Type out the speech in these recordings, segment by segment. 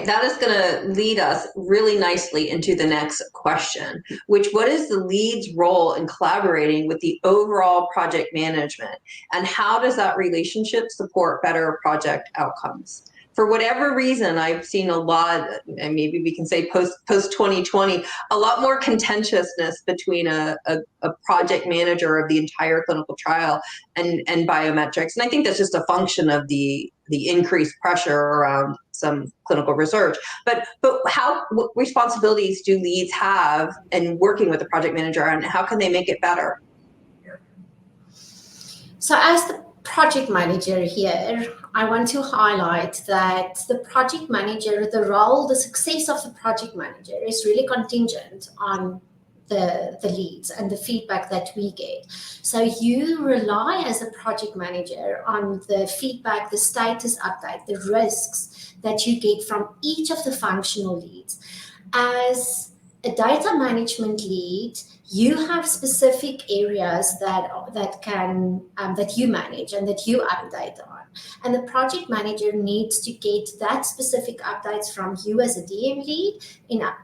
Okay, that is going to lead us really nicely into the next question, what is the lead's role in collaborating with the overall project management, and how does that relationship support better project outcomes? For whatever reason, I've seen a lot, and maybe we can say post 2020, a lot more contentiousness between a project manager of the entire clinical trial and biometrics. And I think that's just a function of the increased pressure around some clinical research. But what responsibilities do leads have in working with the project manager, and how can they make it better? So as the project manager here, I want to highlight that the project manager, the success of the project manager is really contingent on the leads and the feedback that we get. So you rely as a project manager on the feedback, the status update, the risks that you get from each of the functional leads. As a data management lead, you have specific areas that you manage and that you update on. And the project manager needs to get that specific updates from you as a DM lead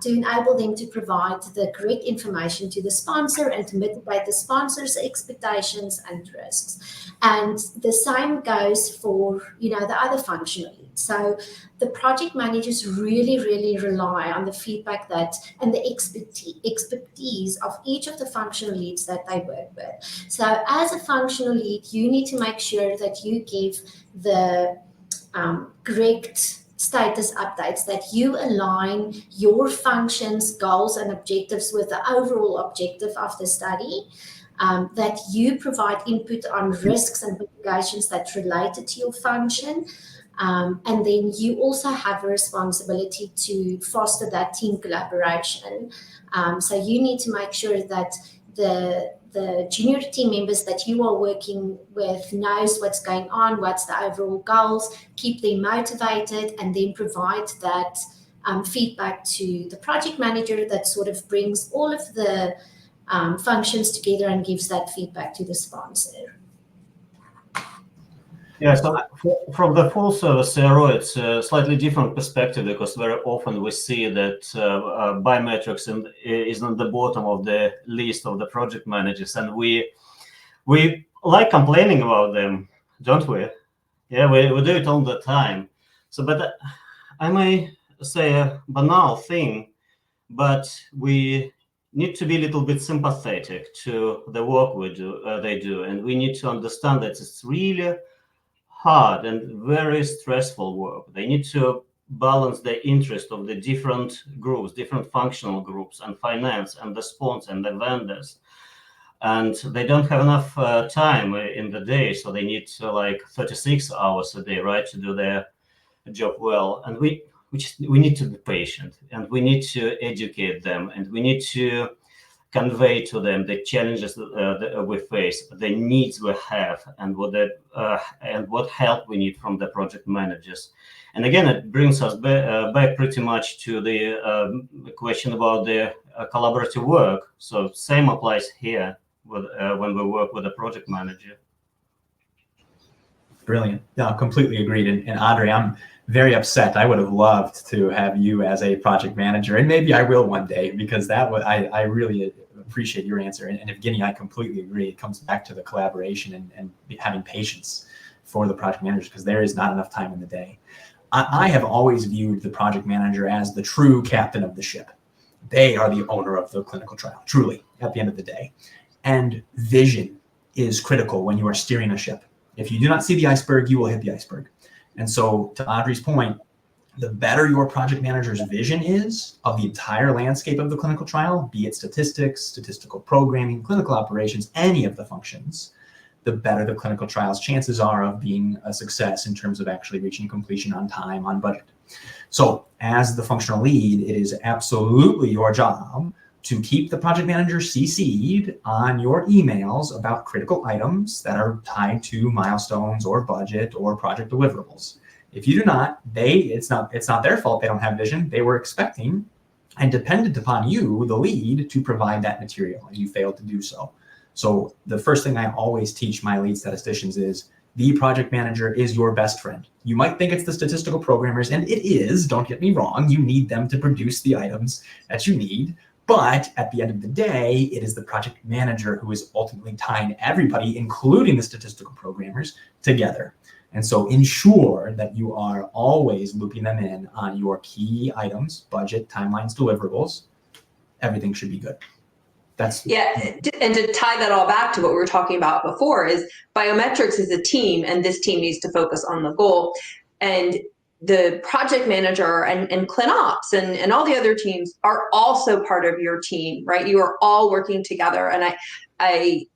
to enable them to provide the correct information to the sponsor and to mitigate the sponsor's expectations and risks. And the same goes for the other functional leads. So the project managers really, really rely on the feedback and the expertise of each of the functional leads that they work with. So as a functional lead, you need to make sure that you give the correct status updates, that you align your functions, goals, and objectives with the overall objective of the study, that you provide input on risks and mitigations that related to your function. And then you also have a responsibility to foster that team collaboration. So you need to make sure that the junior team members that you are working with knows what's going on, what's the overall goals, keep them motivated, and then provide that feedback to the project manager that sort of brings all of the functions together and gives that feedback to the sponsor. Yeah, so from the full service CRO, it's a slightly different perspective, because very often we see that biometrics is on the bottom of the list of the project managers, and we like complaining about them, don't we? Yeah, we do it all the time. So, but I may say a banal thing, but we need to be a little bit sympathetic to the work they do, and we need to understand that it's really hard and very stressful work. They need to balance the interest of the different groups, different functional groups, and finance, and the sponsors, and the vendors. And they don't have enough time in the day, so they need 36 hours a day, right, to do their job well. And we need to be patient, and we need to educate them, and we need to convey to them the challenges that we face, the needs we have, and what help we need from the project managers. And again, it brings us back pretty much to the question about the collaborative work. So same applies here when we work with a project manager. Brilliant. No, completely agreed. And Audrey, I'm very upset. I would have loved to have you as a project manager, and maybe I will one day, because I really appreciate your answer. And Evgeny, I completely agree. It comes back to the collaboration and having patience for the project managers, because there is not enough time in the day. I have always viewed the project manager as the true captain of the ship. They are the owner of the clinical trial, truly, at the end of the day. And vision is critical when you are steering a ship. If you do not see the iceberg, you will hit the iceberg. And so, to Audrey's point, the better your project manager's vision is of the entire landscape of the clinical trial, be it statistics, statistical programming, clinical operations, any of the functions, the better the clinical trial's chances are of being a success in terms of actually reaching completion on time, on budget. So as the functional lead, it is absolutely your job to keep the project manager CC'd on your emails about critical items that are tied to milestones or budget or project deliverables. If you do not, it's not their fault they don't have vision. They were expecting and dependent upon you, the lead, to provide that material, and you failed to do so. So the first thing I always teach my lead statisticians is the project manager is your best friend. You might think it's the statistical programmers, and it is, don't get me wrong. You need them to produce the items that you need. But at the end of the day, it is the project manager who is ultimately tying everybody, including the statistical programmers, together. And so ensure that you are always looping them in on your key items, budget, timelines, deliverables. Everything should be good. That's and to tie that all back to what we were talking about before is biometrics is a team, and this team needs to focus on the goal. And the project manager and ClinOps and all the other teams are also part of your team, right? You are all working together. And I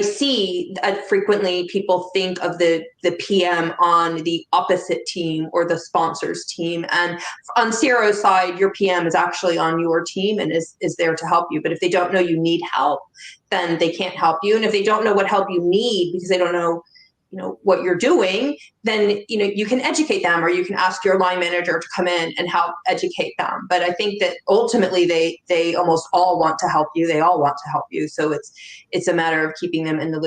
see that frequently people think of the PM on the opposite team or the sponsors team. And on CRO's side, your PM is actually on your team and is there to help you. But if they don't know you need help, then they can't help you. And if they don't know what help you need because they don't know, what you're doing, then, you can educate them, or you can ask your line manager to come in and help educate them. But I think that ultimately they almost all want to help you. They all want to help you. So it's a matter of keeping them in the loop.